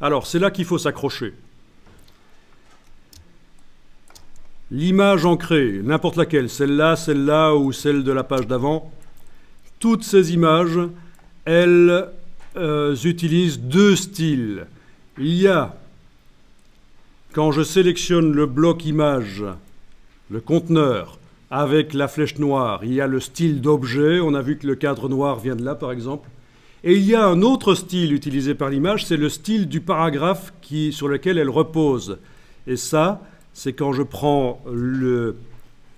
Alors, c'est là qu'il faut s'accrocher. L'image ancrée, n'importe laquelle, celle-là ou celle de la page d'avant, toutes ces images, elles utilisent deux styles. Il y a, quand je sélectionne le bloc image, le conteneur, avec la flèche noire, il y a le style d'objet, on a vu que le cadre noir vient de là par exemple, et il y a un autre style utilisé par l'image, c'est le style du paragraphe sur lequel elle repose. Et ça, c'est quand je prends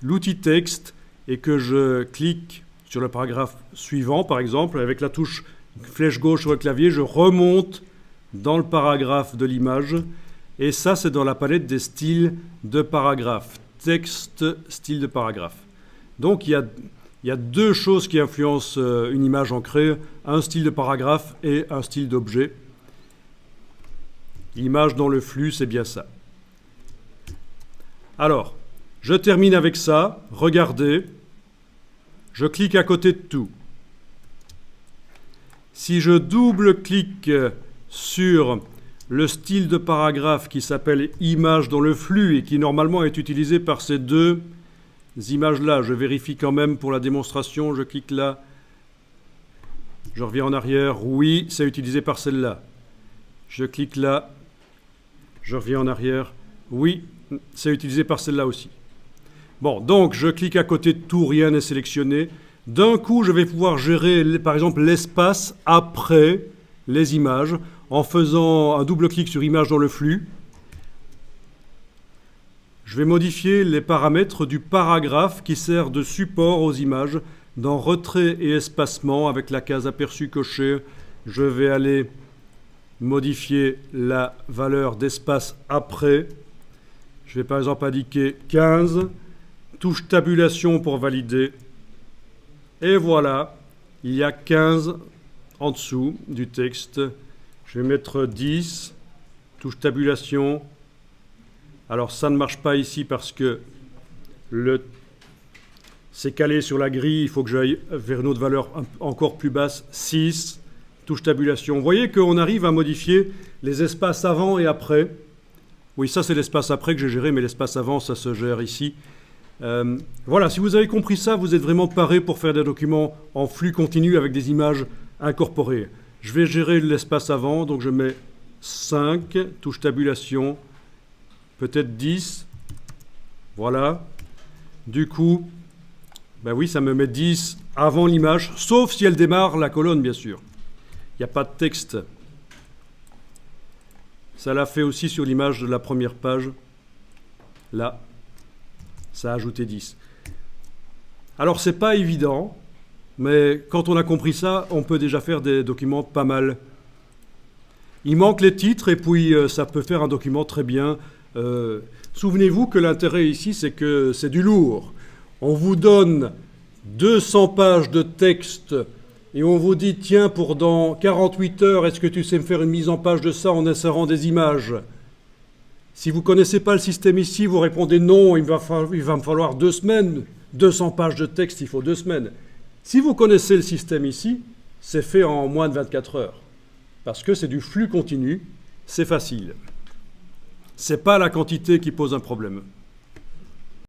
l'outil texte et que je clique sur le paragraphe suivant, par exemple, avec la touche flèche gauche sur le clavier, je remonte dans le paragraphe de l'image. Et ça, c'est dans la palette des styles de paragraphe. Texte, style de paragraphe. Donc, il y a deux choses qui influencent une image ancrée, un style de paragraphe et un style d'objet. L'image dans le flux, c'est bien ça. Alors, je termine avec ça. Regardez. Je clique à côté de tout. Si je double-clique sur le style de paragraphe qui s'appelle image dans le flux et qui normalement est utilisé par ces deux images-là, je vérifie quand même pour la démonstration, je clique là, je reviens en arrière, oui, c'est utilisé par celle-là. Je clique là, je reviens en arrière, oui, c'est utilisé par celle-là aussi. Bon, donc je clique à côté de tout, rien n'est sélectionné. D'un coup, je vais pouvoir gérer, par exemple, l'espace après les images en faisant un double-clic sur image dans le flux. Je vais modifier les paramètres du paragraphe qui sert de support aux images dans retrait et espacement avec la case aperçu cochée. Je vais aller modifier la valeur d'espace après. Je vais par exemple indiquer 15. Touche tabulation pour valider. Et voilà, il y a 15 en dessous du texte. Je vais mettre 10. Touche tabulation. Alors ça ne marche pas ici parce que c'est calé sur la grille. Il faut que j'aille vers une autre valeur encore plus basse. 6. Touche tabulation. Vous voyez qu'on arrive à modifier les espaces avant et après. Oui, ça c'est l'espace après que j'ai géré, mais l'espace avant, ça se gère ici. Voilà, si vous avez compris ça, vous êtes vraiment paré pour faire des documents en flux continu avec des images incorporées. Je vais gérer l'espace avant, donc je mets 5, touche tabulation, peut-être 10. Voilà. Du coup, ben oui, ça me met 10 avant l'image, sauf si elle démarre la colonne, bien sûr. Il n'y a pas de texte. Ça l'a fait aussi sur l'image de la première page. Là. Ça a ajouté 10. Alors, c'est pas évident, mais quand on a compris ça, on peut déjà faire des documents pas mal. Il manque les titres, et puis ça peut faire un document très bien. Souvenez-vous que l'intérêt ici, c'est que c'est du lourd. On vous donne 200 pages de texte, et on vous dit, tiens, pour dans 48 heures, est-ce que tu sais me faire une mise en page de ça en insérant des images ? Si vous ne connaissez pas le système ici, vous répondez non, il va me falloir 2 semaines. 200 pages de texte, il faut 2 semaines. Si vous connaissez le système ici, c'est fait en moins de 24 heures. Parce que c'est du flux continu, c'est facile. Ce n'est pas la quantité qui pose un problème.